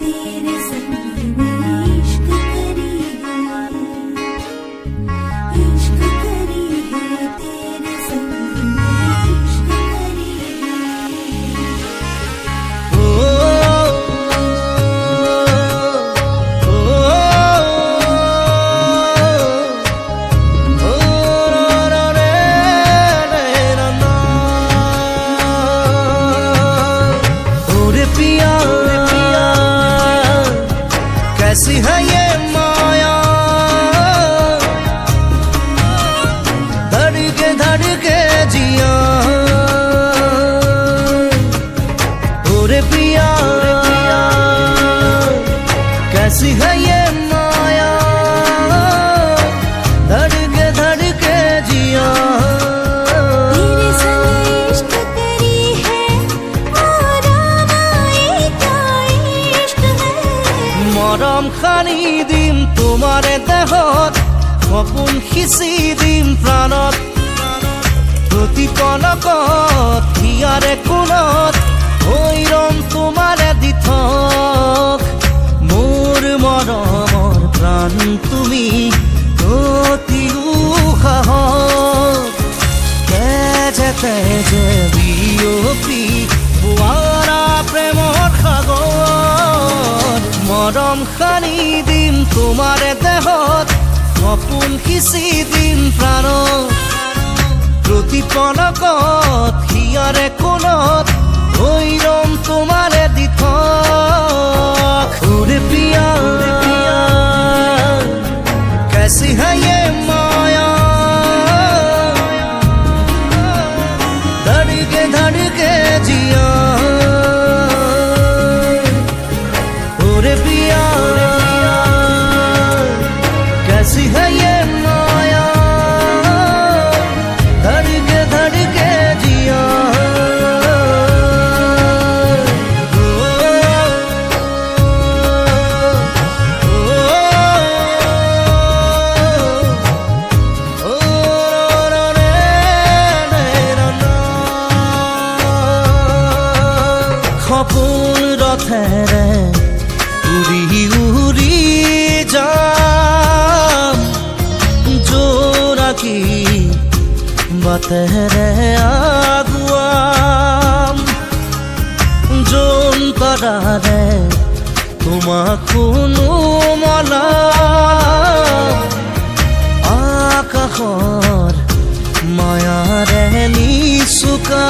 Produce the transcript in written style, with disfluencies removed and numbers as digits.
तेरे संग में इश्क करी है, इश्क करी है, तेरे संग में इश्क करी पिया कैसी है ये माया, धड़के जिया ओरे पिया कैसी है ये माया, धड़के जिया तेरे संग इश्क करी है, और आवाए क्या इश्क है। मरम खानी दिम তোমারে দেহত, সপোন সিঁচি দিম প্ৰাণত, প্ৰতি পলকত হিয়াৰে কোণত হৈ ৰম তোমাৰে দিঠক। মোৰ মৰমৰ প্ৰাণ তুমি অতি উশাহত, তেজে বিয়পি পুৱাৰা প্ৰেমৰ সাগৰ। মৰম খানি দিম তোমাৰে দেহত, সপোন সিঁচি দিম প্ৰাণত, প্ৰতি পলকত হিয়াৰে কোণত হৈ ৰম তোমাৰে দিঠক। ওরে পিয়া कैसी है ये माया, धड़के जिया ओरे पिया कैसी है ये माया, धड़के जिया সপোন ৰথেৰে উৰি উৰি যাম, জোনাকী বাটেৰে আগুৱাম, জোন তৰাৰে তোমাক শুনো মলাম, আকাশৰ মায়াৰে নিচুকা